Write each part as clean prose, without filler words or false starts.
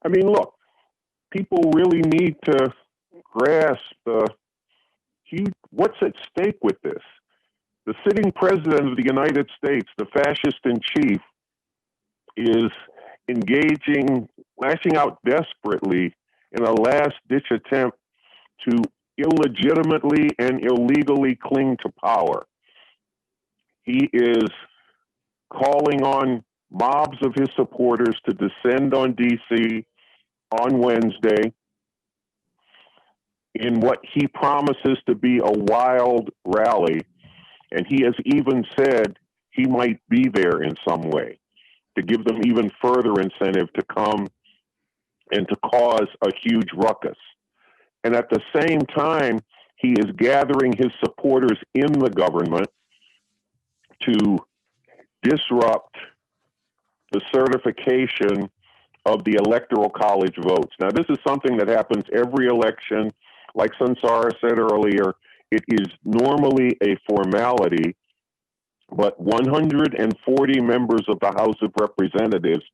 I mean, look, people really need to grasp what's at stake with this. The sitting president of the United States, the fascist in chief, is lashing out desperately in a last-ditch attempt to illegitimately and illegally cling to power. He is calling on mobs of his supporters to descend on D.C. on Wednesday in what he promises to be a wild rally. And he has even said he might be there in some way to give them even further incentive to come and to cause a huge ruckus. And at the same time, he is gathering his supporters in the government to disrupt the certification of the Electoral College votes. Now, this is something that happens every election. Like Sunsara said earlier, it is normally a formality, but 140 members of the House of Representatives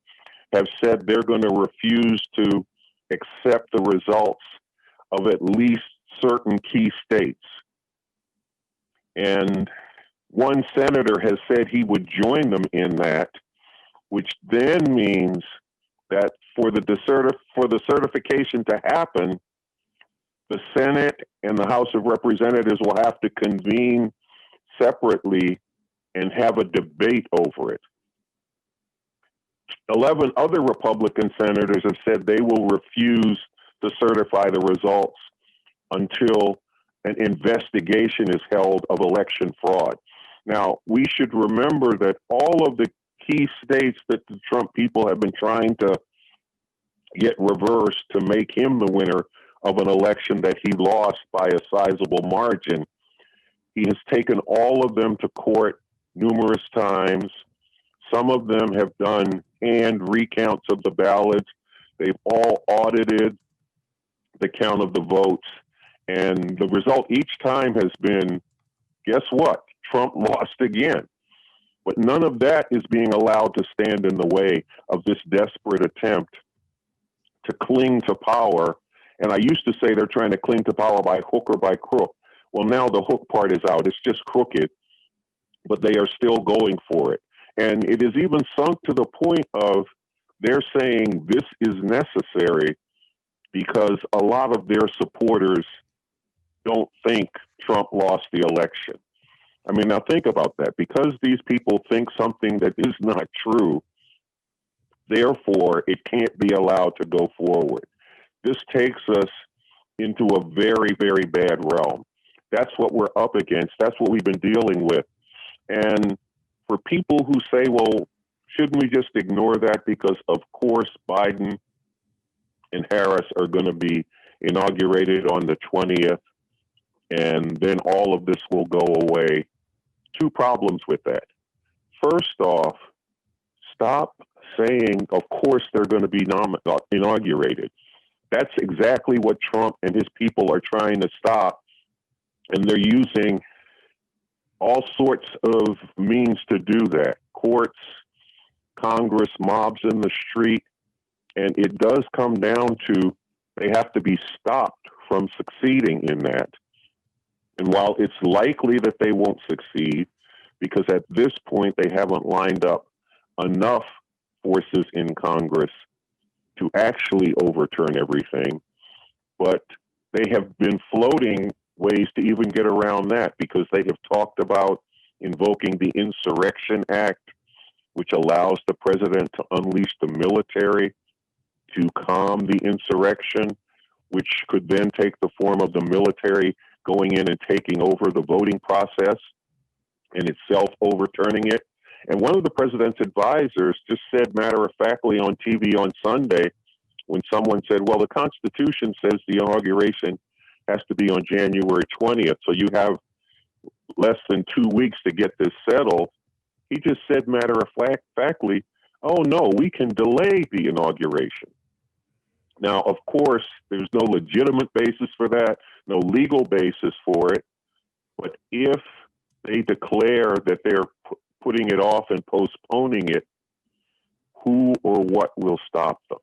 have said they're going to refuse to accept the results of at least certain key states. And one senator has said he would join them in that, which then means that for the certification to happen, the Senate and the House of Representatives will have to convene separately and have a debate over it. 11 other Republican senators have said they will refuse to certify the results until an investigation is held of election fraud. Now, we should remember that all of the key states that the Trump people have been trying to get reversed to make him the winner of an election that he lost by a sizable margin, he has taken all of them to court numerous times. Some of them have done hand recounts of the ballots. They've all audited the count of the votes. And the result each time has been, guess what? Trump lost again. But none of that is being allowed to stand in the way of this desperate attempt to cling to power. And I used to say they're trying to cling to power by hook or by crook. Well, now the hook part is out. It's just crooked, but they are still going for it. And it is even sunk to the point of they're saying this is necessary because a lot of their supporters don't think Trump lost the election. I mean, now think about that. Because these people think something that is not true, therefore, it can't be allowed to go forward. This takes us into a very, very bad realm. That's what we're up against. That's what we've been dealing with. And for people who say, well, shouldn't we just ignore that because, of course, Biden and Harris are going to be inaugurated on the 20th, and then all of this will go away. Two problems with that. First off, stop saying, of course, they're going to be inaugurated. That's exactly what Trump and his people are trying to stop, and they're using all sorts of means to do that. Courts, Congress, mobs in the street, and it does come down to they have to be stopped from succeeding in that. And while it's likely that they won't succeed, because at this point they haven't lined up enough forces in Congress to actually overturn everything, but they have been floating ways to even get around that because they have talked about invoking the Insurrection Act, which allows the president to unleash the military to calm the insurrection, which could then take the form of the military going in and taking over the voting process and itself overturning it. And one of the president's advisors just said matter-of-factly on TV on Sunday when someone said, well, the Constitution says the inauguration has to be on January 20th, so you have less than 2 weeks to get this settled. He just said matter-of-factly, oh, no, we can delay the inauguration. Now, of course, there's no legitimate basis for that, no legal basis for it. But if they declare that they're putting it off and postponing it, who or what will stop them?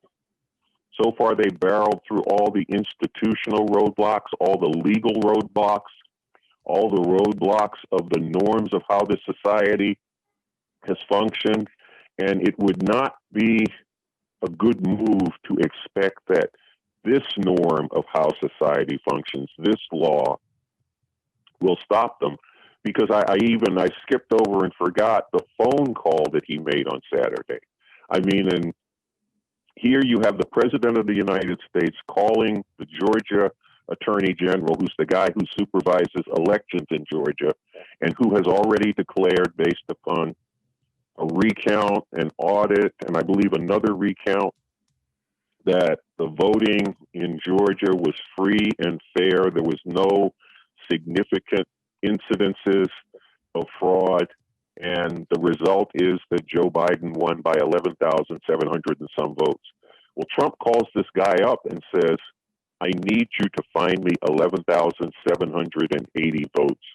So far, they barreled through all the institutional roadblocks, all the legal roadblocks, all the roadblocks of the norms of how this society has functioned. And it would not be a good move to expect that this norm of how society functions, this law, will stop them. Because I skipped over and forgot the phone call that he made on Saturday. I mean, and here you have the President of the United States calling the Georgia Attorney General, who's the guy who supervises elections in Georgia, and who has already declared, based upon a recount, an audit, and I believe another recount, that the voting in Georgia was free and fair. There was no significant incidences of fraud. And the result is that Joe Biden won by 11,700 and some votes. Well, Trump calls this guy up and says, I need you to find me 11,780 votes,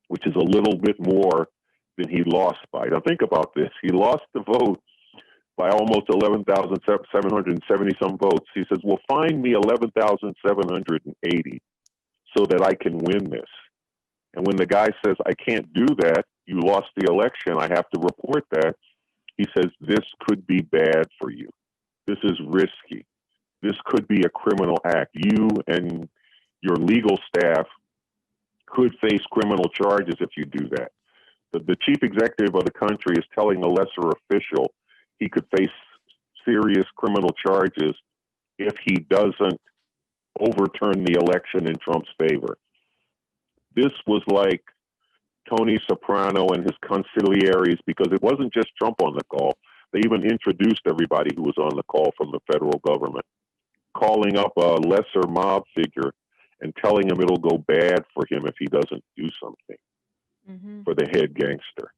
which is a little bit more than he lost by. Now think about this. He lost the vote by almost 11,770 some votes. He says, well, find me 11,780 so that I can win this. And when the guy says, I can't do that, you lost the election, I have to report that, he says, this could be bad for you. This is risky. This could be a criminal act. You and your legal staff could face criminal charges if you do that. The chief executive of the country is telling a lesser official he could face serious criminal charges if he doesn't overturn the election in Trump's favor. This was like Tony Soprano and his consigliaries, because it wasn't just Trump on the call. They even introduced everybody who was on the call from the federal government, calling up a lesser mob figure and telling him it'll go bad for him if he doesn't do something for the head gangster.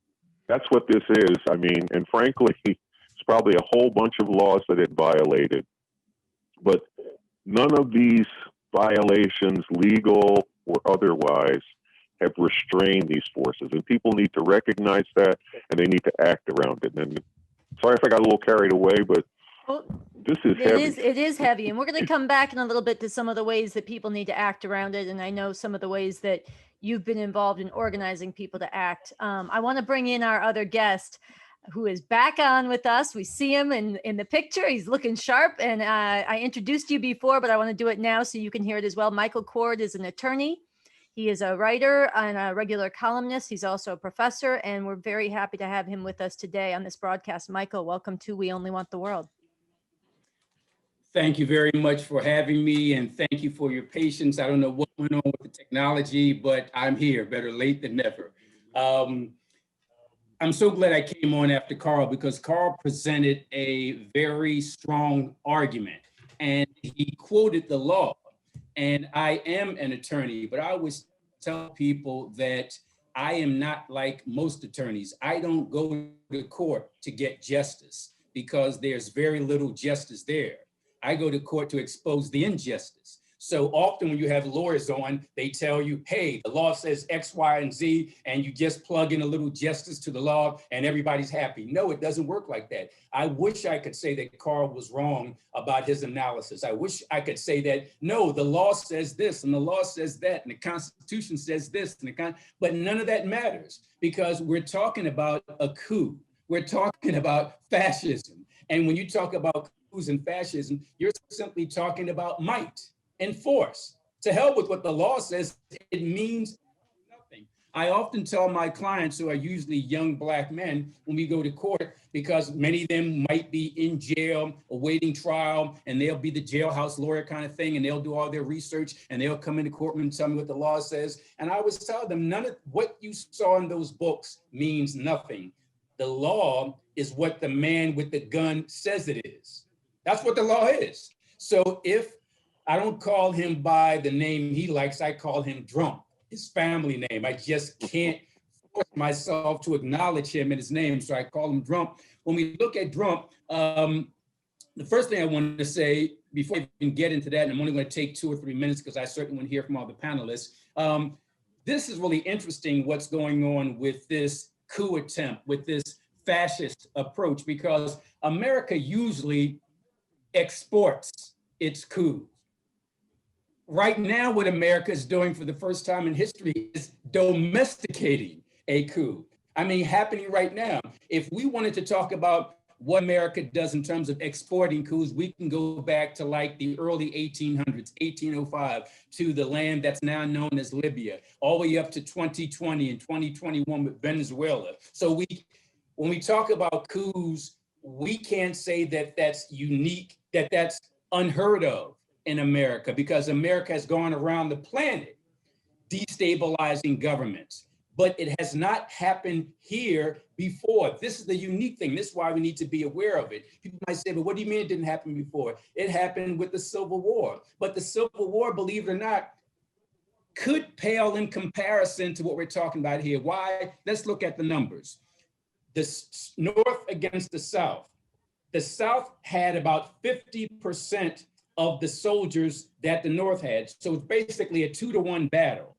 That's what this is. I mean, and frankly, it's probably a whole bunch of laws that it violated, but none of these violations, legal or otherwise, have restrained these forces. And people need to recognize that, and they need to act around it. And sorry if I got a little carried away, but this is heavy. It is heavy. And we're going to come back in a little bit to some of the ways that people need to act around it. And I know some of the ways that you've been involved in organizing people to act. I want to bring in our other guest, who is back on with us. We see him in the picture. He's looking sharp. And I introduced you before, but I want to do it now so you can hear it as well. Michael Coard is an attorney. He is a writer and a regular columnist. He's also a professor, and we're very happy to have him with us today on this broadcast. Michael, welcome to We Only Want the World. Thank you very much for having me, and thank you for your patience. I don't know what went on with the technology, but I'm here, better late than never. I'm so glad I came on after Carl, because Carl presented a very strong argument, and he quoted the law. And I am an attorney, but I always tell people that I am not like most attorneys. I don't go to court to get justice, because there's very little justice there. I go to court to expose the injustice. So often when you have lawyers on, they tell you, hey, the law says X, Y, and Z, and you just plug in a little justice to the law and everybody's happy. No, it doesn't work like that. I wish I could say that Carl was wrong about his analysis. I wish I could say that, no, the law says this and the law says that and the Constitution says this, but none of that matters, because we're talking about a coup. We're talking about fascism. And when you talk about coups and fascism, you're simply talking about might and force. To hell with what the law says, it means nothing. I often tell my clients, who are usually young Black men, when we go to court, because many of them might be in jail awaiting trial, and they'll be the jailhouse lawyer kind of thing, and they'll do all their research, and they'll come into courtroom and tell me what the law says. And I always tell them, none of what you saw in those books means nothing. The law is what the man with the gun says it is. That's what the law is. So if I don't call him by the name he likes, I call him Drump, his family name. I just can't force myself to acknowledge him in his name, so I call him Drump. When we look at Drump, the first thing I wanted to say, before I even get into that, and I'm only going to take 2 or 3 minutes because I certainly want to hear from all the panelists. This is really interesting what's going on with this coup attempt, with this fascist approach, because America usually exports its coups. Right now, what America is doing for the first time in history is domesticating a coup. I mean, happening right now. If we wanted to talk about what America does in terms of exporting coups, we can go back to like the early 1800s, 1805, to the land that's now known as Libya, all the way up to 2020 and 2021 with Venezuela. So when we talk about coups, we can't say that that's unique, that that's unheard of in America, because America has gone around the planet destabilizing governments, but it has not happened here before. This is the unique thing. This is why we need to be aware of it. People might say, but what do you mean it didn't happen before? It happened with the Civil War. But the Civil War, believe it or not, could pale in comparison to what we're talking about here. Why? Let's look at the numbers. The North against the South. The South had about 50% of the soldiers that the North had. So it's basically a 2-to-1 battle.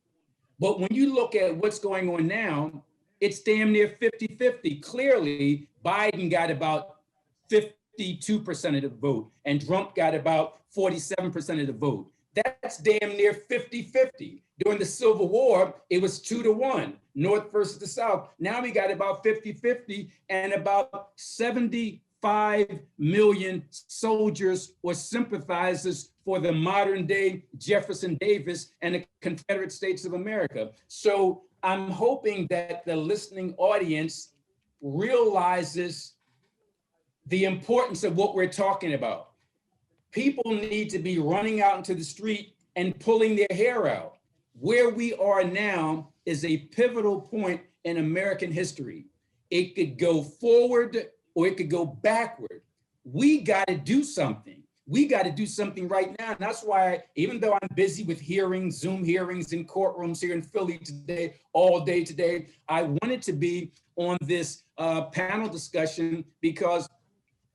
But when you look at what's going on now, it's damn near 50-50. Clearly, Biden got about 52% of the vote, and Trump got about 47% of the vote. That's damn near 50-50. During the Civil War, it was 2-to-1, North versus the South. Now we got about 50-50, and about 75 million soldiers or sympathizers for the modern day Jefferson Davis and the Confederate States of America. So I'm hoping that the listening audience realizes the importance of what we're talking about. People need to be running out into the street and pulling their hair out. Where we are now is a pivotal point in American history. It could go forward or it could go backward. We got to do something. We got to do something right now. And that's why, even though I'm busy with hearings, Zoom hearings in courtrooms here in Philly today, all day today, I wanted to be on this panel discussion because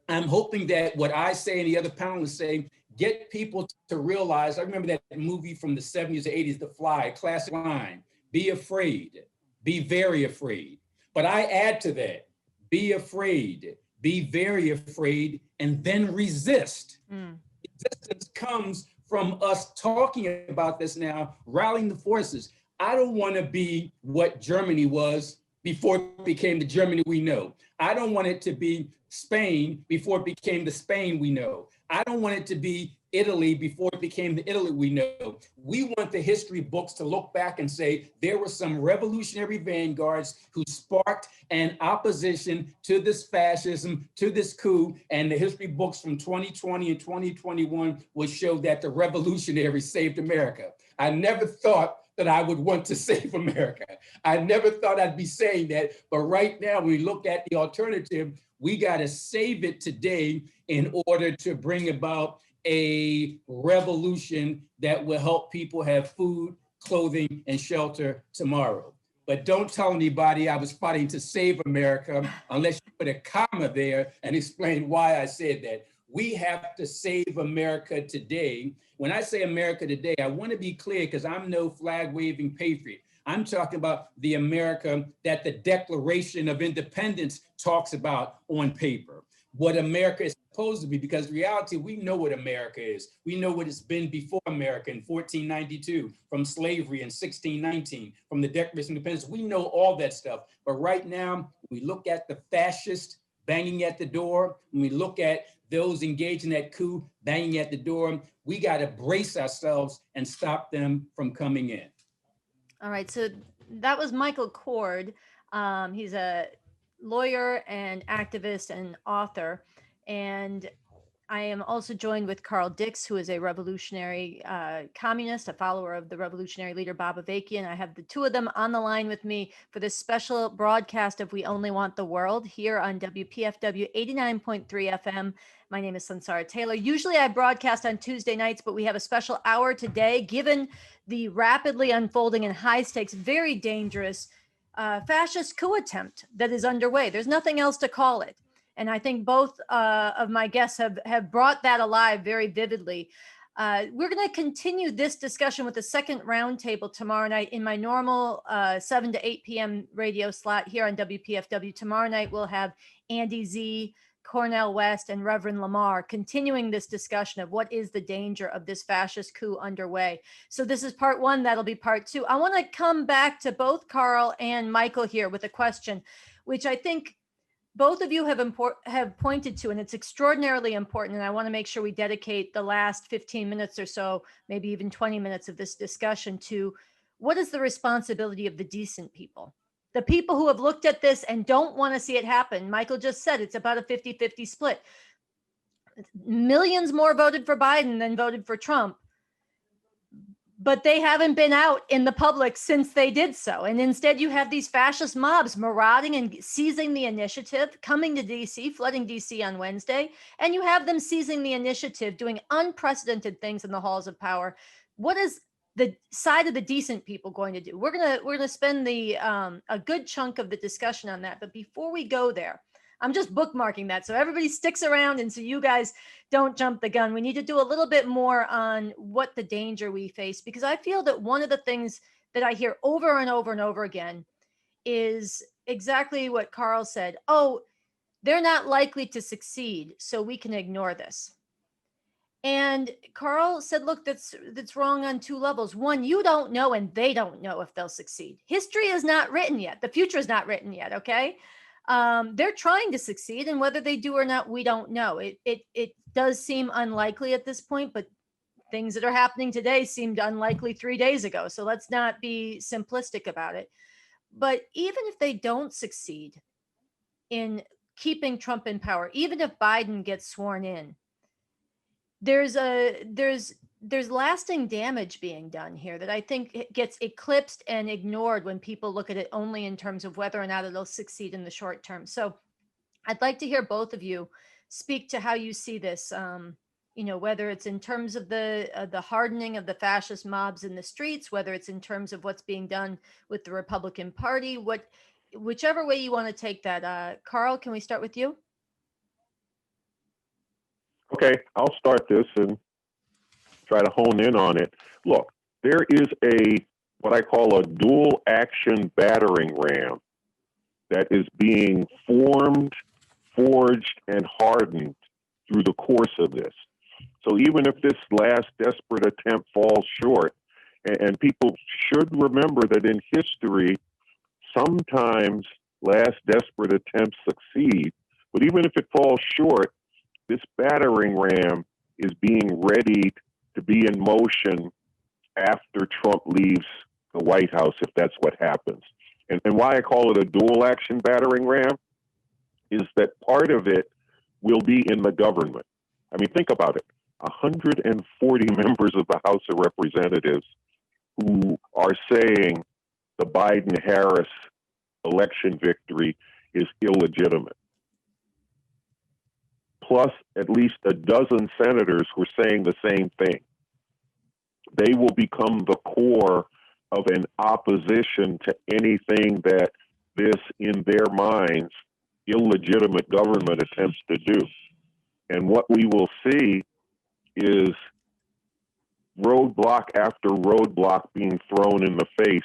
I'm hoping that what I say and the other panelists say get people to realize. I remember that movie from the 70s or 80s, The Fly, classic line, be afraid, be very afraid. But I add to that, be afraid, be very afraid, and then resist. Resistance comes from us talking about this now, rallying the forces. I don't want to be what Germany was before it became the Germany we know. I don't want it to be Spain before it became the Spain we know. I don't want it to be Italy before it became the Italy we know. We want the history books to look back and say there were some revolutionary vanguards who sparked an opposition to this fascism, to this coup, and the history books from 2020 and 2021 will show that the revolutionaries saved America. I never thought that I would want to save America. I never thought I'd be saying that, but right now we look at the alternative. We got to save it today in order to bring about a revolution that will help people have food, clothing, and shelter tomorrow. But don't tell anybody I was fighting to save America unless you put a comma there and explain why I said that. We have to save America today. When I say America today, I want to be clear because I'm no flag-waving patriot. I'm talking about the America that the Declaration of Independence talks about on paper, what America is supposed to be, because in reality, we know what America is. We know what it's been before America in 1492, from slavery in 1619, from the Declaration of Independence. We know all that stuff. But right now, we look at the fascists banging at the door, when we look at those engaged in that coup banging at the door, we got to brace ourselves and stop them from coming in. All right, so that was Michael Coard. He's a lawyer and activist and author. And I am also joined with Carl Dix, who is a revolutionary communist, a follower of the revolutionary leader, Bob Avakian. I have the two of them on the line with me for this special broadcast of We Only Want the World here on WPFW 89.3 FM. My name is Sunsara Taylor. Usually I broadcast on Tuesday nights, but we have a special hour today, given the rapidly unfolding and high stakes, very dangerous fascist coup attempt that is underway. There's nothing else to call it. And I think both of my guests have brought that alive very vividly. We're going to continue this discussion with the second roundtable tomorrow night in my normal 7 to 8 p.m. radio slot here on WPFW. Tomorrow night, we'll have Andy Z, Cornell West and Reverend Lamar, continuing this discussion of what is the danger of this fascist coup underway. So this is part one. That'll be part two. I want to come back to both Carl and Michael here with a question, which I think both of you have pointed to, and it's extraordinarily important. And I want to make sure we dedicate the last 15 minutes or so, maybe even 20 minutes of this discussion to what is the responsibility of the decent people, the people who have looked at this and don't want to see it happen. Michael just said it's about a 50-50 split. Millions more voted for Biden than voted for Trump, but they haven't been out in the public since they did so. And instead you have these fascist mobs marauding and seizing the initiative, coming to DC, flooding DC on Wednesday. And you have them seizing the initiative, doing unprecedented things in the halls of power. What is the side of the decent people going to do? We're gonna spend a good chunk of the discussion on that. But before we go there, I'm just bookmarking that so everybody sticks around and so you guys don't jump the gun. We need to do a little bit more on what the danger we face, because I feel that one of the things that I hear over and over and over again is exactly what Carl said. Oh, they're not likely to succeed, so we can ignore this. And Carl said, look, that's wrong on two levels. One, you don't know and they don't know if they'll succeed. History is not written yet. The future is not written yet, okay? They're trying to succeed, and whether they do or not, we don't know. It does seem unlikely at this point, but things that are happening today seemed unlikely 3 days ago. So let's not be simplistic about it. But even if they don't succeed in keeping Trump in power, even if Biden gets sworn in, there's lasting damage being done here that I think it gets eclipsed and ignored when people look at it only in terms of whether or not it'll succeed in the short term. So I'd like to hear both of you speak to how you see this, whether it's in terms of the hardening of the fascist mobs in the streets, whether it's in terms of what's being done with the Republican Party, whichever way you want to take that. Carl, can we start with you? Okay, I'll start this and try to hone in on it. Look, there is what I call a dual action battering ram that is being formed, forged, and hardened through the course of this. So even if this last desperate attempt falls short, and people should remember that in history, sometimes last desperate attempts succeed, but even if it falls short, this battering ram is being readied to be in motion after Trump leaves the White House, if that's what happens. And why I call it a dual action battering ram is that part of it will be in the government. I mean, think about it. 140 members of the House of Representatives who are saying the Biden-Harris election victory is illegitimate. Plus at least a dozen senators who are saying the same thing. They will become the core of an opposition to anything that this, in their minds, illegitimate government attempts to do. And what we will see is roadblock after roadblock being thrown in the face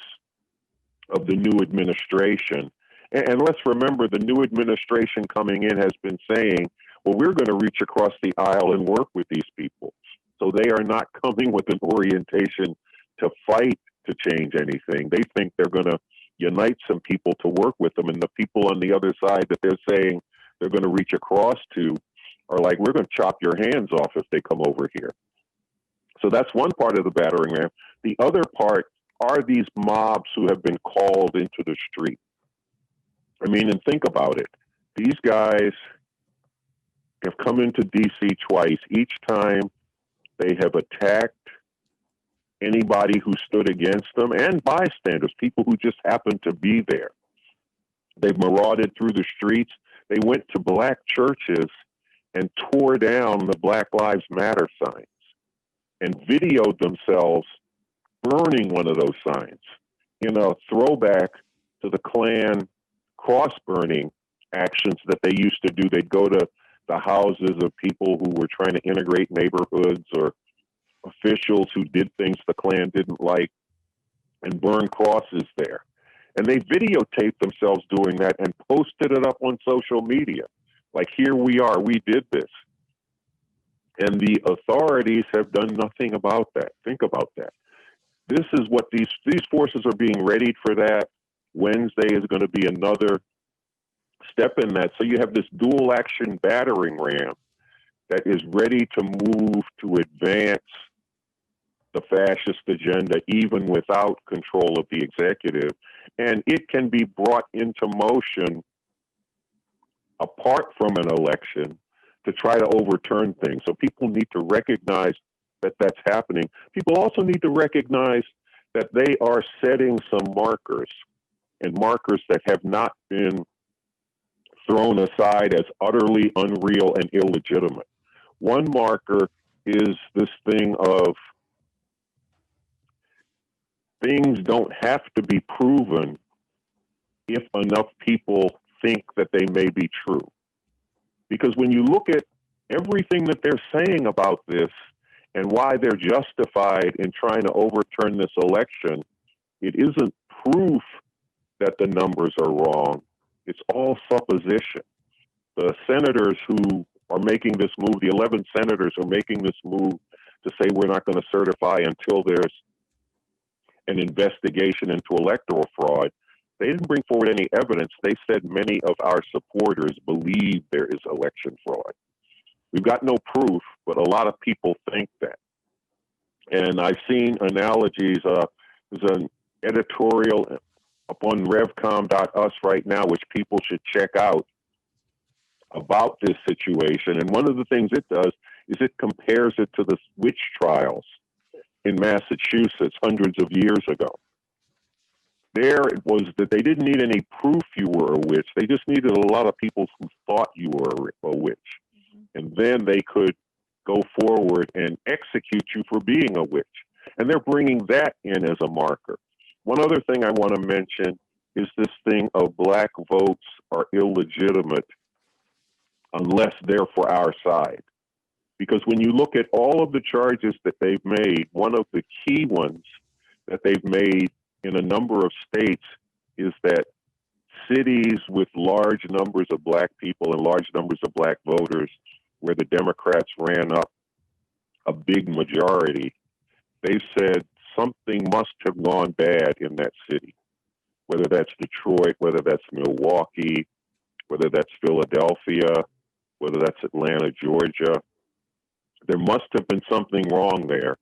of the new administration. And let's remember, the new administration coming in has been saying, well, we're going to reach across the aisle and work with these people. So they are not coming with an orientation to fight to change anything. They think they're going to unite some people to work with them. And the people on the other side that they're saying they're going to reach across to are like, we're going to chop your hands off if they come over here. So that's one part of the battering ram. The other part are these mobs who have been called into the street. I mean, and think about it. These guys have come into D.C. twice. Each time they have attacked anybody who stood against them and bystanders, people who just happened to be there. They've marauded through the streets. They went to black churches and tore down the Black Lives Matter signs and videoed themselves burning one of those signs in a throwback to the Klan cross-burning actions that they used to do. They'd go to the houses of people who were trying to integrate neighborhoods or officials who did things the Klan didn't like and burn crosses there. And they videotaped themselves doing that and posted it up on social media. Like, here we are, we did this. And the authorities have done nothing about that. Think about that. This is what these forces are being readied for that. Wednesday is going to be another step in that. So you have this dual action battering ram that is ready to move to advance the fascist agenda, even without control of the executive. And it can be brought into motion apart from an election to try to overturn things. So people need to recognize that that's happening. People also need to recognize that they are setting some markers, and markers that have not been thrown aside as utterly unreal and illegitimate. One marker is this thing of things don't have to be proven if enough people think that they may be true. Because when you look at everything that they're saying about this and why they're justified in trying to overturn this election, it isn't proof that the numbers are wrong. It's all supposition. The senators who are making this move, the 11 senators are making this move to say we're not going to certify until there's an investigation into electoral fraud. They didn't bring forward any evidence. They said many of our supporters believe there is election fraud. We've got no proof, but a lot of people think that. And I've seen analogies. There's an editorial up on revcom.us right now, which people should check out, about this situation. And one of the things it does is it compares it to the witch trials in Massachusetts hundreds of years ago. There it was that they didn't need any proof you were a witch. They just needed a lot of people who thought you were a witch. Mm-hmm. And then they could go forward and execute you for being a witch. And they're bringing that in as a marker. One other thing I want to mention is this thing of black votes are illegitimate unless they're for our side. Because when you look at all of the charges that they've made, one of the key ones that they've made in a number of states is that cities with large numbers of black people and large numbers of black voters, where the Democrats ran up a big majority, they said something must have gone bad in that city, whether that's Detroit, whether that's Milwaukee, whether that's Philadelphia, whether that's Atlanta, Georgia. There must have been something wrong there.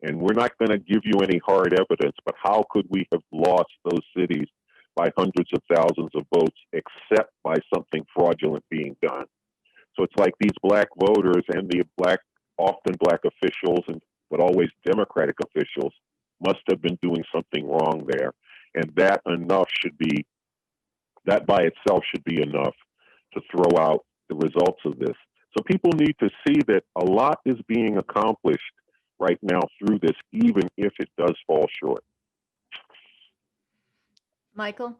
And we're not going to give you any hard evidence, but how could we have lost those cities by hundreds of thousands of votes except by something fraudulent being done? So it's like these black voters and the often black officials, but always Democratic officials, must have been doing something wrong there. And that by itself should be enough to throw out the results of this. So people need to see that a lot is being accomplished right now through this, even if it does fall short. Michael?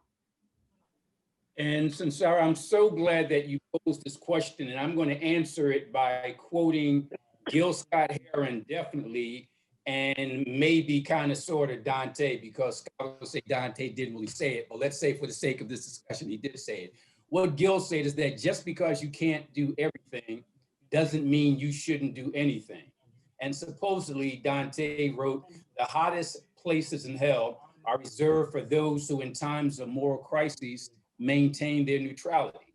And Sunsara, I'm so glad that you posed this question, and I'm going to answer it by quoting Gil Scott-Heron definitely, and maybe kind of sort of Dante, because scholars say Dante didn't really say it, but let's say for the sake of this discussion, he did say it. What Gil said is that just because you can't do everything doesn't mean you shouldn't do anything. And supposedly Dante wrote, the hottest places in hell are reserved for those who in times of moral crises maintain their neutrality.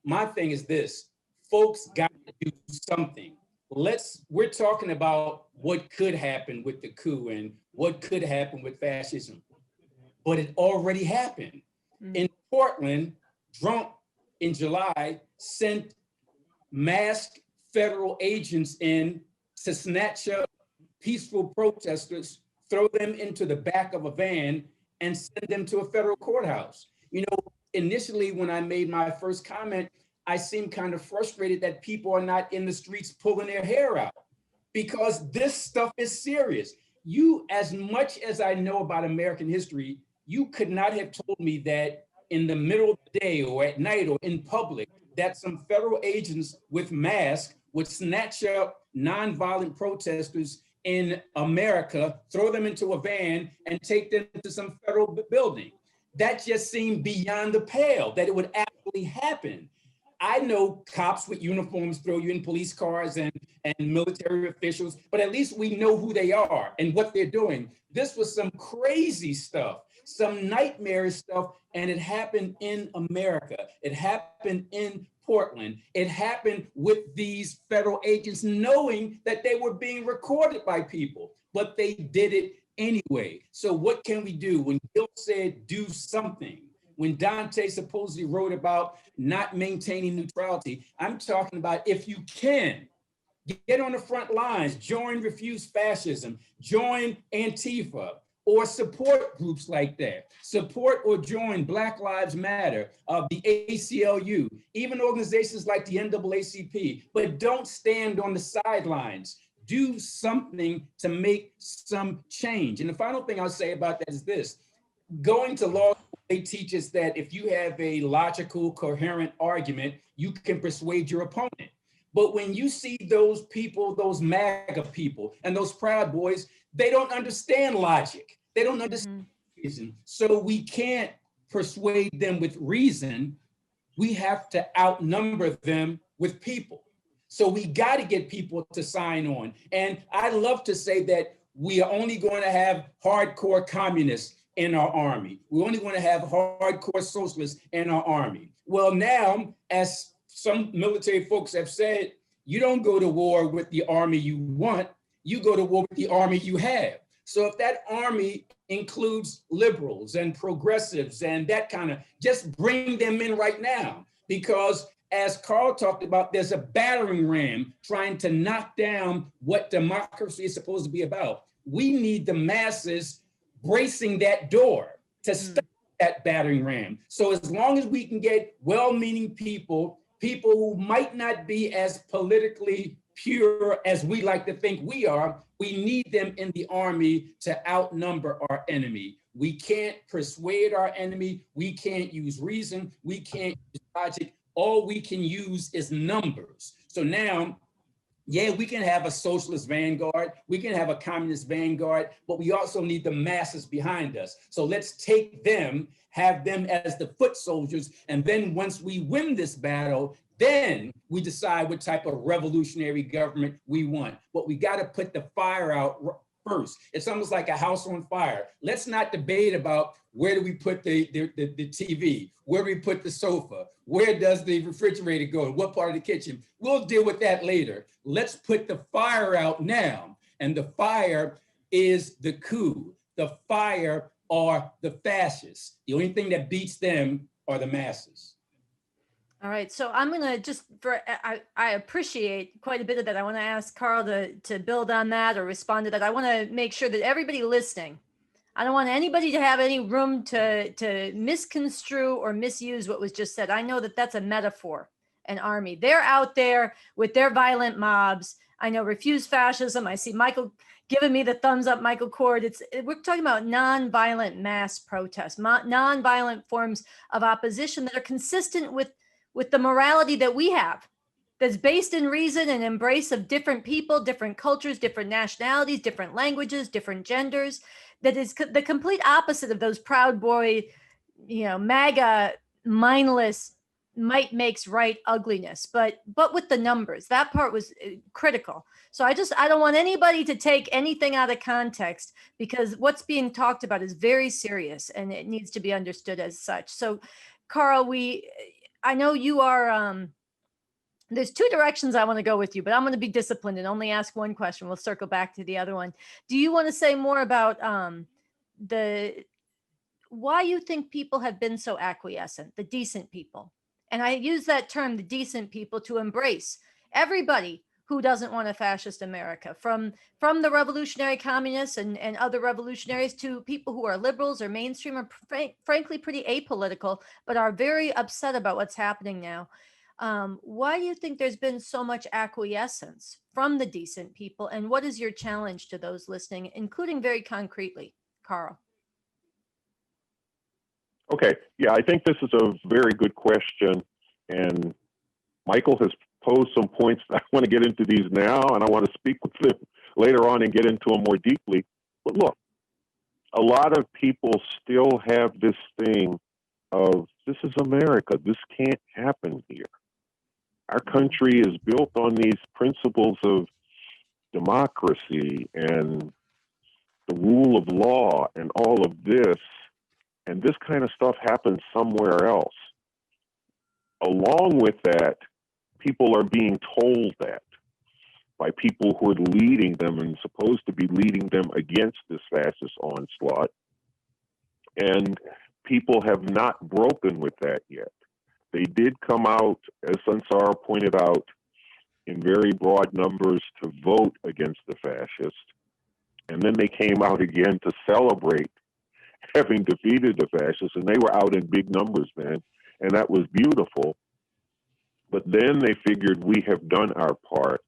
My thing is this, folks got to do something. We're talking about what could happen with the coup and what could happen with fascism, but it already happened. In Portland, Trump in July sent masked federal agents in to snatch up peaceful protesters, throw them into the back of a van, and send them to a federal courthouse. You know, initially when I made my first comment, I seemed kind of frustrated that people are not in the streets pulling their hair out, because this stuff is serious. You, as much as I know about American history, you could not have told me that in the middle of the day or at night or in public, that some federal agents with masks would snatch up nonviolent protesters in America, throw them into a van, and take them to some federal building. That just seemed beyond the pale that it would actually happen. I know cops with uniforms throw you in police cars and military officials, but at least we know who they are and what they're doing. This was some crazy stuff, some nightmare stuff, and it happened in America. It happened in Portland. It happened with these federal agents knowing that they were being recorded by people, but they did it anyway. So what can we do? When Gil said do something, when Dante supposedly wrote about not maintaining neutrality, I'm talking about if you can, get on the front lines, join Refuse Fascism, join Antifa, or support groups like that. Support or join Black Lives Matter, the ACLU, even organizations like the NAACP, but don't stand on the sidelines. Do something to make some change. And the final thing I'll say about that is this. Going to law school, they teach us that if you have a logical, coherent argument, you can persuade your opponent. But when you see those people, those MAGA people and those Proud Boys, they don't understand logic. They don't understand reason. So we can't persuade them with reason. We have to outnumber them with people. So we got to get people to sign on. And I love to say that we are only going to have hardcore communists in our army. We only want to have hardcore socialists in our army. Well, now, as some military folks have said, you don't go to war with the army you want, you go to war with the army you have. So if that army includes liberals and progressives and that kind of, just bring them in right now. Because as Carl talked about, there's a battering ram trying to knock down what democracy is supposed to be about. We need the masses bracing that door to stop that battering ram. So as long as we can get well-meaning people who might not be as politically pure as we like to think we are, we need them in the army to outnumber our enemy. We can't persuade our enemy. We can't use reason. We can't use logic. All we can use is numbers. So now, yeah, we can have a socialist vanguard, we can have a communist vanguard, but we also need the masses behind us. So let's take them, have them as the foot soldiers, and then once we win this battle, then we decide what type of revolutionary government we want. But we got to put the fire out first. It's almost like a house on fire. Let's not debate about where do we put the TV, where do we put the sofa, where does the refrigerator go, what part of the kitchen. We'll deal with that later. Let's put the fire out now. And the fire is the coup. The fire are the fascists. The only thing that beats them are the masses. All right, so I'm gonna just, I appreciate quite a bit of that. I wanna ask Carl to build on that or respond to that. I wanna make sure that everybody listening, I don't want anybody to have any room to misconstrue or misuse what was just said. I know that that's a metaphor, an army. They're out there with their violent mobs. I know Refuse Fascism. I see Michael giving me the thumbs up, Michael Coard. We're talking about nonviolent mass protests, nonviolent forms of opposition that are consistent with the morality that we have, that's based in reason and embrace of different people, different cultures, different nationalities, different languages, different genders, that is the complete opposite of those Proud Boy, MAGA, mindless, might makes right ugliness, but with the numbers. That part was critical. So I don't want anybody to take anything out of context, because what's being talked about is very serious and it needs to be understood as such. So Carl, I know you are, there's two directions I want to go with you, but I'm going to be disciplined and only ask one question. We'll circle back to the other one. Do you want to say more about why you think people have been so acquiescent, the decent people? And I use that term, the decent people, to embrace everybody who doesn't want a fascist America, from the revolutionary communists and other revolutionaries to people who are liberals or mainstream or frankly pretty apolitical, but are very upset about what's happening now. Why do you think there's been so much acquiescence from the decent people? And what is your challenge to those listening, including very concretely, Carl? Okay, yeah, I think this is a very good question. And Michael has posed some points. I want to get into these now, and I want to speak with them later on and get into them more deeply. But look, a lot of people still have this thing of, this is America. This can't happen here. Our country is built on these principles of democracy and the rule of law and all of this, and this kind of stuff happens somewhere else. Along with that, people are being told that by people who are leading them and supposed to be leading them against this fascist onslaught. And people have not broken with that yet. They did come out, as Sunsara pointed out, in very broad numbers to vote against the fascists. And then they came out again to celebrate having defeated the fascists, and they were out in big numbers, man. And that was beautiful. But then they figured, we have done our part.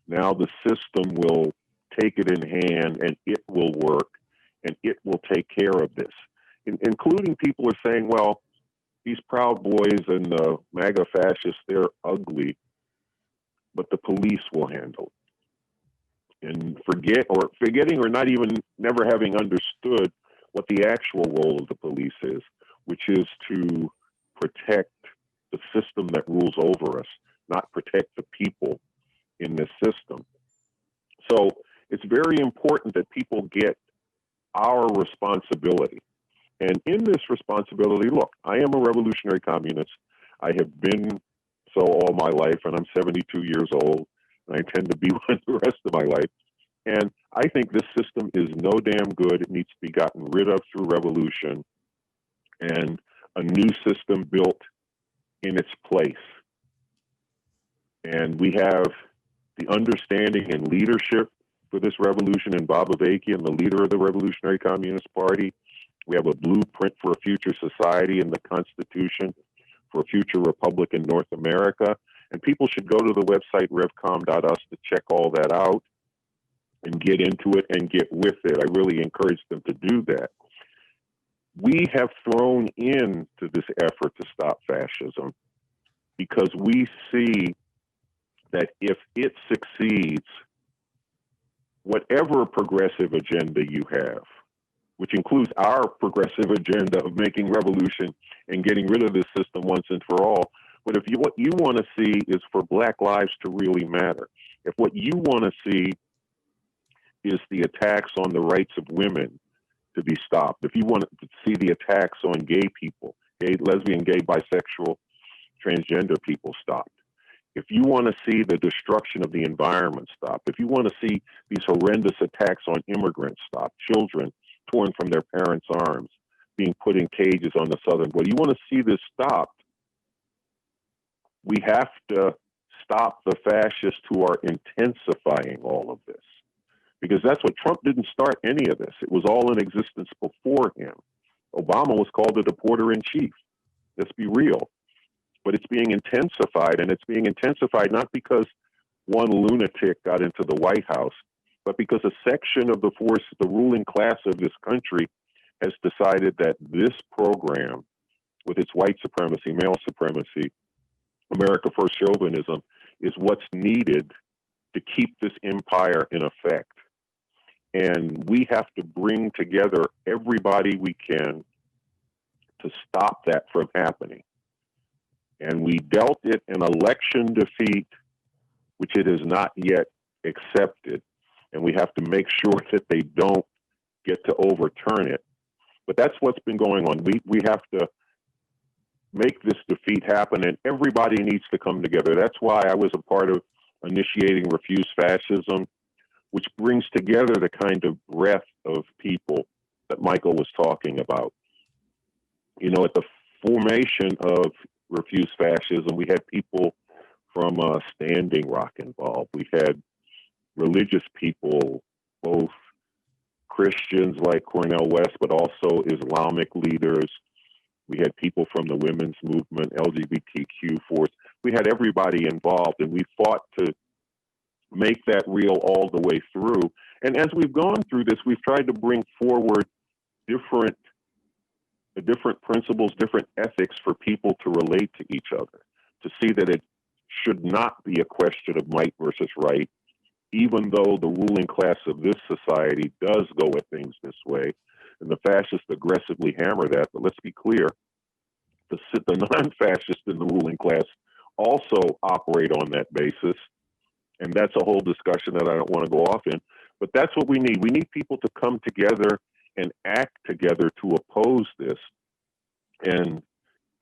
Now the system will take it in hand, and it will work, and it will take care of this. Including people are saying, well, these Proud Boys and the MAGA fascists, they're ugly, but the police will handle it. And forgetting or not even never having understood what the actual role of the police is, which is to protect the system that rules over us, not protect the people in this system. So it's very important that people get our responsibility. And in this responsibility, look, I am a revolutionary communist. I have been so all my life, and I'm 72 years old, and I intend to be one the rest of my life. And I think this system is no damn good. It needs to be gotten rid of through revolution and a new system built in its place. And we have the understanding and leadership for this revolution in Bob Avakian, the leader of the Revolutionary Communist Party. We have a blueprint for a future society in the Constitution for a future republic in North America. And people should go to the website revcom.us to check all that out and get into it and get with it. I really encourage them to do that. We have thrown into this effort to stop fascism because we see that if it succeeds, whatever progressive agenda you have, which includes our progressive agenda of making revolution and getting rid of this system once and for all, but if what you want to see is for Black lives to really matter, if what you want to see is the attacks on the rights of women to be stopped, if you want to see the attacks on gay people, gay, lesbian, gay, bisexual, transgender people stopped, if you want to see the destruction of the environment stopped, if you want to see these horrendous attacks on immigrants stopped, children torn from their parents' arms, being put in cages on the southern border, you want to see this stopped, we have to stop the fascists who are intensifying all of this. Because that's what Trump didn't start any of this. It was all in existence before him. Obama was called the deporter-in-chief. Let's be real. But it's being intensified, and it's being intensified not because one lunatic got into the White House, but because a section of the force, the ruling class of this country, has decided that this program, with its white supremacy, male supremacy, America First chauvinism, is what's needed to keep this empire in effect. And we have to bring together everybody we can to stop that from happening. And we dealt it an election defeat, which it has not yet accepted. And we have to make sure that they don't get to overturn it. But that's what's been going on. We have to make this defeat happen, and everybody needs to come together. That's why I was a part of initiating Refuse Fascism, which brings together the kind of breadth of people that Michael was talking about. You know, at the formation of Refuse Fascism, we had people from Standing Rock involved. We had religious people, both Christians like Cornel West, but also Islamic leaders. We had people from the women's movement, LGBTQ force. We had everybody involved, and we fought to make that real all the way through. And as we've gone through this, we've tried to bring forward different principles, different ethics for people to relate to each other, to see that it should not be a question of might versus right, even though the ruling class of this society does go at things this way. And the fascists aggressively hammer that. But let's be clear, the non-fascists in the ruling class also operate on that basis. And that's a whole discussion that I don't want to go off in. But that's what we need. We need people to come together and act together to oppose this. And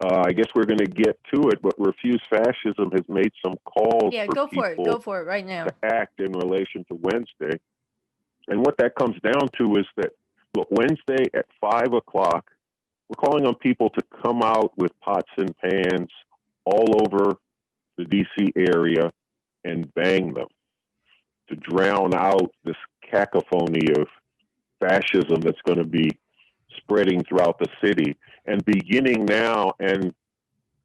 I guess we're going to get to it, but Refuse Fascism has made some calls Go for it. Go for it right now. to act in relation to Wednesday. And what that comes down to is that, look, Wednesday at 5 o'clock, we're calling on people to come out with pots and pans all over the DC area and bang them to drown out this cacophony of fascism that's going to be spreading throughout the city. And beginning now and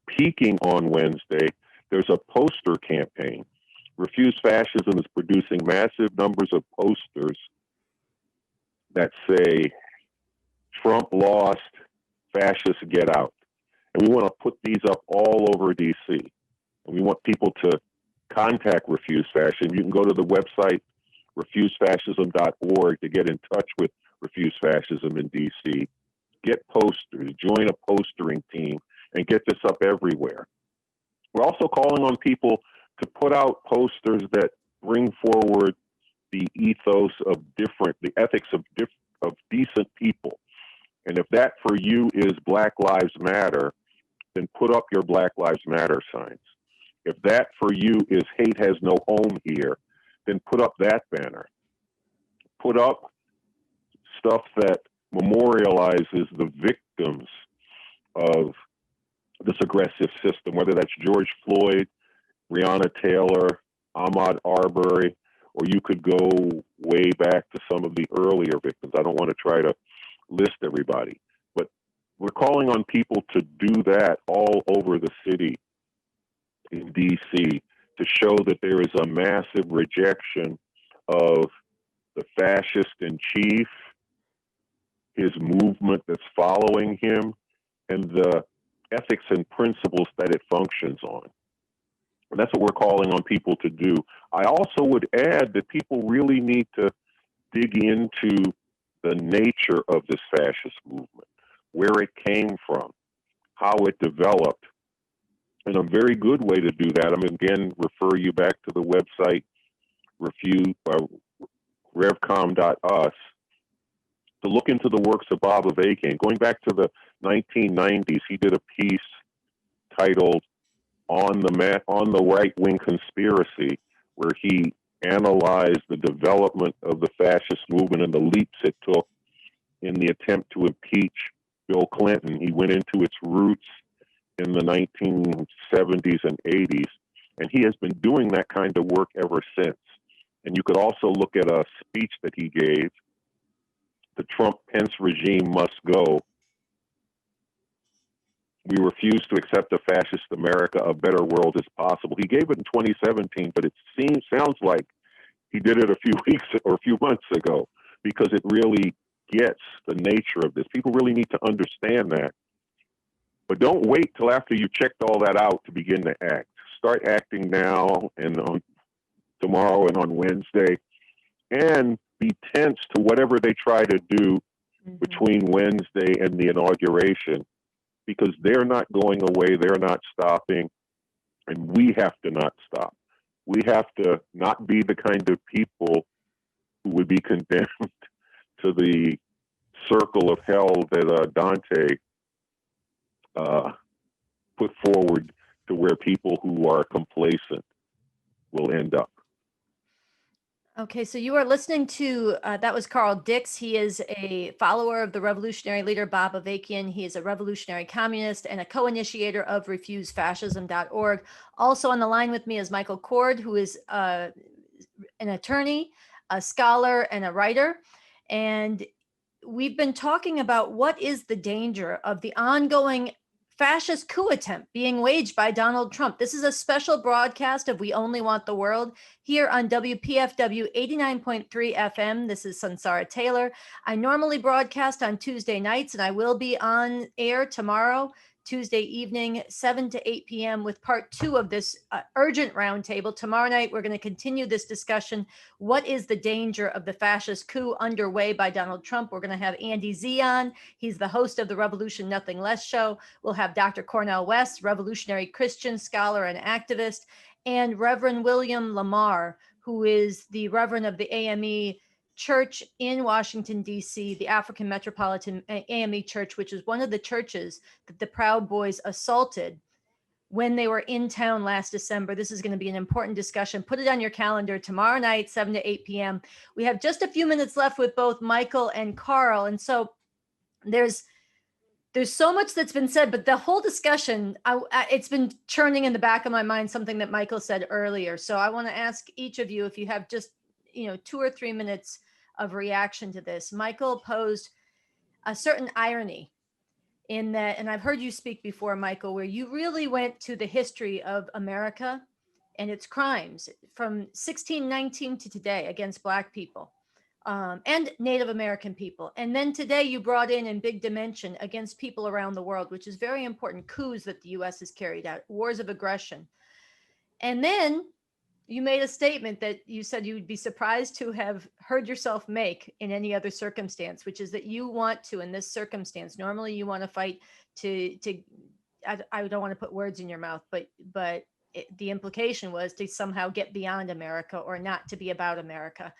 peaking on Wednesday, there's a poster campaign. Refuse Fascism is producing massive numbers of posters that say, Trump lost, fascists get out. And we want to put these up all over DC. And we want people to contact Refuse Fascism. You can go to the website, refusefascism.org, to get in touch with Refuse Fascism in DC. Get posters, join a postering team, and get this up everywhere. We're also calling on people to put out posters that bring forward the ethos of the ethics of decent people. And if that for you is Black Lives Matter, then put up your Black Lives Matter signs. If that for you is hate has no home here, then put up that banner. Put up stuff that memorializes the victims of this aggressive system, whether that's George Floyd, Breonna Taylor, Ahmaud Arbery, or you could go way back to some of the earlier victims. I don't want to try to list everybody, but we're calling on people to do that all over the city in DC to show that there is a massive rejection of the fascist in chief, his movement that's following him, and the ethics and principles that it functions on. And that's what we're calling on people to do. I also would add that people really need to dig into the nature of this fascist movement, where it came from, how it developed. And a very good way to do that, I'm again refer you back to the website, revcom.us, to look into the works of Bob Avakian. Going back to the 1990s, he did a piece titled On the Right-Wing Conspiracy, where he analyzed the development of the fascist movement and the leaps it took in the attempt to impeach Bill Clinton. He went into its roots in the 1970s and 80s, and he has been doing that kind of work ever since. And you could also look at a speech that he gave, The Trump-Pence Regime Must Go. We refuse to accept a fascist America. A better world is possible. He gave it in 2017, but it sounds like he did it a few weeks or a few months ago, because it really gets the nature of this. People really need to understand that. But don't wait till after you checked all that out to begin to act. Start acting now and on tomorrow and on Wednesday, and be tense to whatever they try to do between Wednesday and the inauguration, because they're not going away, they're not stopping, and we have to not stop. We have to not be the kind of people who would be condemned to the circle of hell that Dante put forward, to where people who are complacent will end up. Okay, so you are listening to, that was Carl Dix. He is a follower of the revolutionary leader, Bob Avakian. He is a revolutionary communist and a co-initiator of refusefascism.org. Also on the line with me is Michael Coard, who is an attorney, a scholar, and a writer. And we've been talking about what is the danger of the ongoing fascist coup attempt being waged by Donald Trump. This is a special broadcast of We Only Want the World here on WPFW 89.3 FM. This is Sunsara Taylor. I normally broadcast on Tuesday nights, and I will be on air tomorrow Tuesday evening, 7 to 8 p.m. with part 2 of this urgent roundtable. Tomorrow night, we're going to continue this discussion. What is the danger of the fascist coup underway by Donald Trump? We're going to have Andy Z on. He's the host of the Revolution Nothing Less show. We'll have Dr. Cornel West, revolutionary Christian scholar and activist, and Reverend William Lamar, who is the Reverend of the AME Church in Washington, D.C., the African Metropolitan AME Church, which is one of the churches that the Proud Boys assaulted when they were in town last December. This is going to be an important discussion. Put it on your calendar tomorrow night, 7 to 8 p.m. We have just a few minutes left with both Michael and Carl. And so there's so much that's been said, but the whole discussion, it's been churning in the back of my mind, something that Michael said earlier. So I want to ask each of you if you have just 2 or 3 minutes of reaction to this. Michael posed a certain irony in that, and I've heard you speak before, Michael, where you really went to the history of America and its crimes from 1619 to today against Black people and Native American people. And then today you brought in big dimension against people around the world, which is very important, coups that the US has carried out, wars of aggression. And then you made a statement that you said you would be surprised to have heard yourself make in any other circumstance, which is that you want to, in this circumstance, normally you want to fight I don't want to put words in your mouth, but the implication was to somehow get beyond America or not to be about America.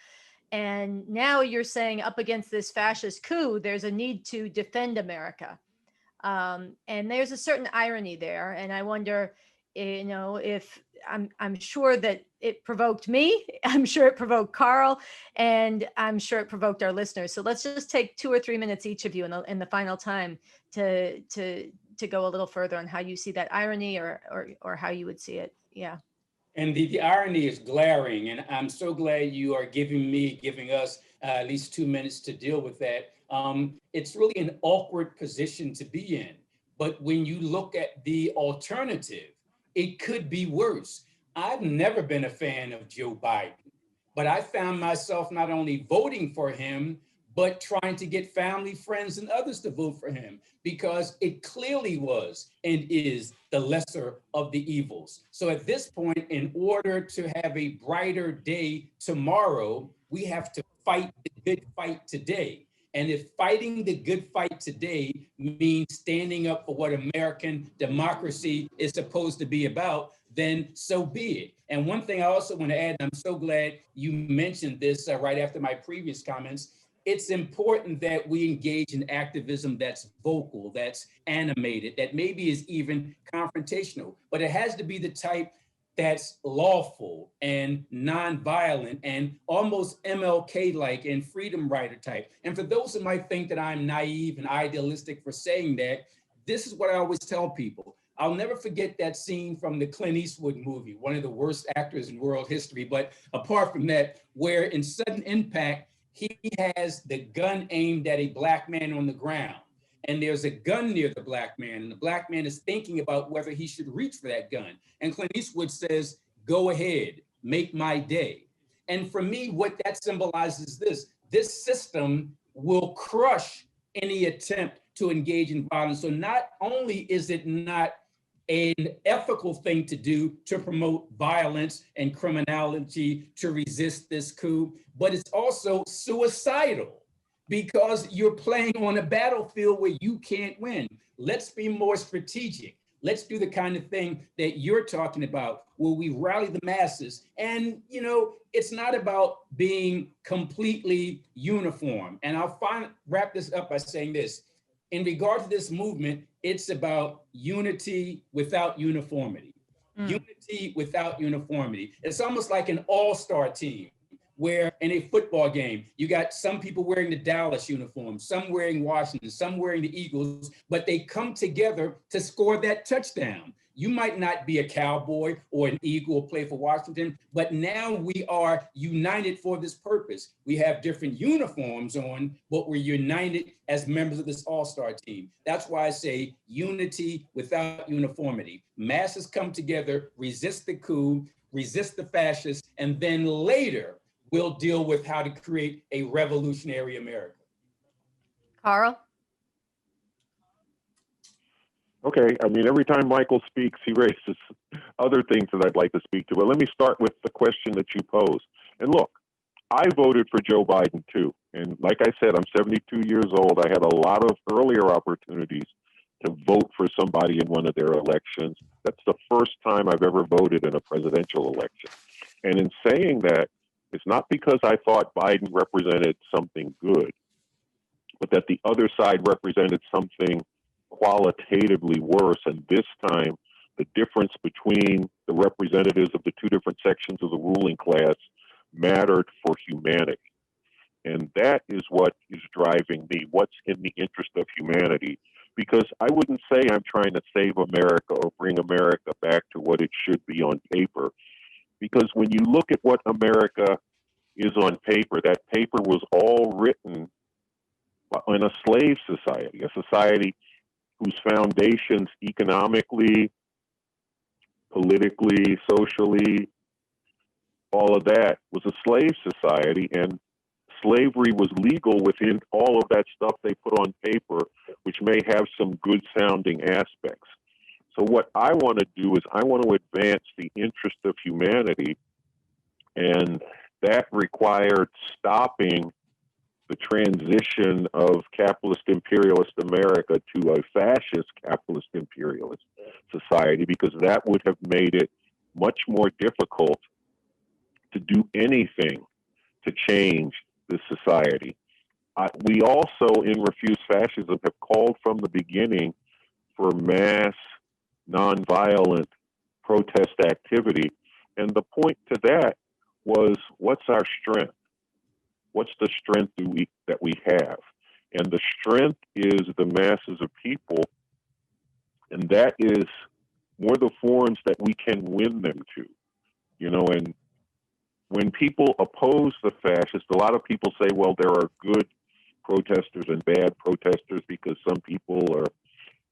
And now you're saying up against this fascist coup, there's a need to defend America. And there's a certain irony there. And I wonder, if I'm sure that it provoked me, I'm sure it provoked Carl, and I'm sure it provoked our listeners. So let's just take 2 or 3 minutes each of you in the final time to go a little further on how you see that irony or how you would see it. Yeah. And the irony is glaring, and I'm so glad you are giving us at least 2 minutes to deal with that. It's really an awkward position to be in. But when you look at the alternative, it could be worse. I've never been a fan of Joe Biden, but I found myself not only voting for him, but trying to get family, friends, and others to vote for him because it clearly was and is the lesser of the evils. So at this point, in order to have a brighter day tomorrow, we have to fight the good fight today. And if fighting the good fight today means standing up for what American democracy is supposed to be about, then so be it. And one thing I also want to add, and I'm so glad you mentioned this right after my previous comments, it's important that we engage in activism that's vocal, that's animated, that maybe is even confrontational, but it has to be the type that's lawful and nonviolent and almost MLK-like and freedom rider type. And for those who might think that I'm naive and idealistic for saying that, this is what I always tell people. I'll never forget that scene from the Clint Eastwood movie, one of the worst actors in world history. But apart from that, where in Sudden Impact, he has the gun aimed at a Black man on the ground. And there's a gun near the Black man, and the Black man is thinking about whether he should reach for that gun. And Clint Eastwood says, "Go ahead, make my day." And for me, what that symbolizes this system will crush any attempt to engage in violence. So not only is it not an ethical thing to do to promote violence and criminality to resist this coup, but it's also suicidal because you're playing on a battlefield where you can't win. Let's be more strategic. Let's do the kind of thing that you're talking about, where we rally the masses. And, it's not about being completely uniform. And I'll wrap this up by saying this. In regard to this movement, it's about unity without uniformity. Unity without uniformity. It's almost like an all-star team, where in a football game, you got some people wearing the Dallas uniform, some wearing Washington, some wearing the Eagles, but they come together to score that touchdown. You might not be a Cowboy or an Eagle or play for Washington, but now we are united for this purpose. We have different uniforms on, but we're united as members of this all-star team. That's why I say unity without uniformity. Masses come together, resist the coup, resist the fascists, and then later, we'll deal with how to create a revolutionary America. Carl? Okay, I mean, every time Michael speaks, he raises other things that I'd like to speak to. But let me start with the question that you posed. And look, I voted for Joe Biden too. And like I said, I'm 72 years old. I had a lot of earlier opportunities to vote for somebody in one of their elections. That's the first time I've ever voted in a presidential election. And in saying that, it's not because I thought Biden represented something good, but that the other side represented something qualitatively worse. And this time, the difference between the representatives of the two different sections of the ruling class mattered for humanity. And that is what is driving me. What's in the interest of humanity? Because I wouldn't say I'm trying to save America or bring America back to what it should be on paper. Because when you look at what America is on paper, that paper was all written in a slave society, a society whose foundations economically, politically, socially, all of that was a slave society, and slavery was legal within all of that stuff they put on paper, which may have some good sounding aspects. So what I want to do is I want to advance the interest of humanity, and that required stopping the transition of capitalist imperialist America to a fascist capitalist imperialist society, because that would have made it much more difficult to do anything to change this society. We also, in Refuse Fascism, have called from the beginning for mass, nonviolent protest activity. And the point to that was, what's our strength? What's the strength that we have? And the strength is the masses of people, and that is more the forms that we can win them to. And when people oppose the fascists, a lot of people say, well, there are good protesters and bad protesters because some people are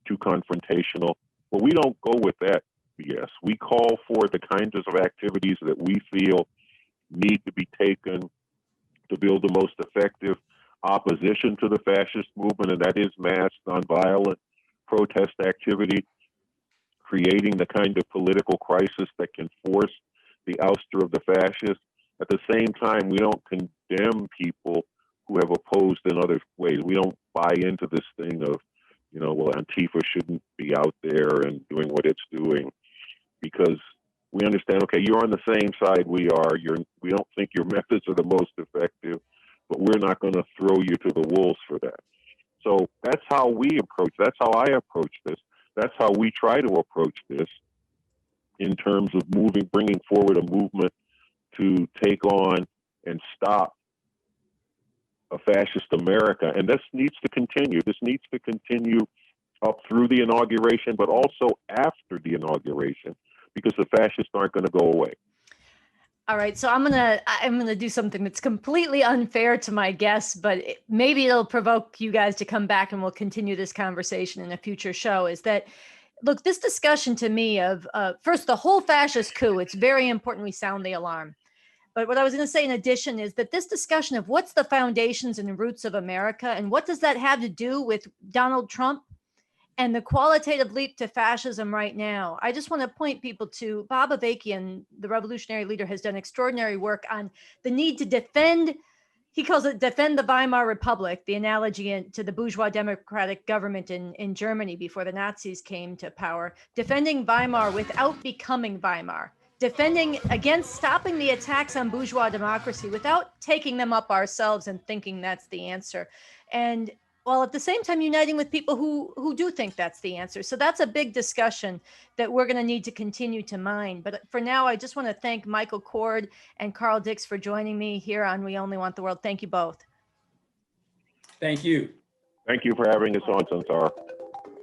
too confrontational. Well, we don't go with that BS. We call for the kinds of activities that we feel need to be taken to build the most effective opposition to the fascist movement, and that is mass, nonviolent protest activity, creating the kind of political crisis that can force the ouster of the fascists. At the same time, we don't condemn people who have opposed in other ways. We don't buy into this thing of, well, Antifa shouldn't be out there and doing what it's doing, because we understand, okay, you're on the same side we are. We don't think your methods are the most effective, but we're not going to throw you to the wolves for that. So that's how that's how I approach this. That's how we try to approach this in terms of bringing forward a movement to take on and stop a fascist America. And this needs to continue. This needs to continue up through the inauguration, but also after the inauguration, because the fascists aren't going to go away. All right, so I'm gonna do something that's completely unfair to my guests, but maybe it'll provoke you guys to come back, and we'll continue this conversation in a future show. Is that, look, this discussion to me of first, the whole fascist coup, it's very important we sound the alarm. But what I was going to say in addition is that this discussion of what's the foundations and roots of America, and what does that have to do with Donald Trump and the qualitative leap to fascism right now, I just want to point people to Bob Avakian, the revolutionary leader, has done extraordinary work on the need to defend, he calls it defend the Weimar Republic, the analogy to the bourgeois democratic government in Germany before the Nazis came to power, defending Weimar without becoming Weimar, defending against stopping the attacks on bourgeois democracy without taking them up ourselves and thinking that's the answer. And while at the same time uniting with people who do think that's the answer. So that's a big discussion that we're going to need to continue to mine. But for now, I just want to thank Michael Coard and Carl Dix for joining me here on We Only Want the World. Thank you both. Thank you. Thank you for having us on, Sunsara.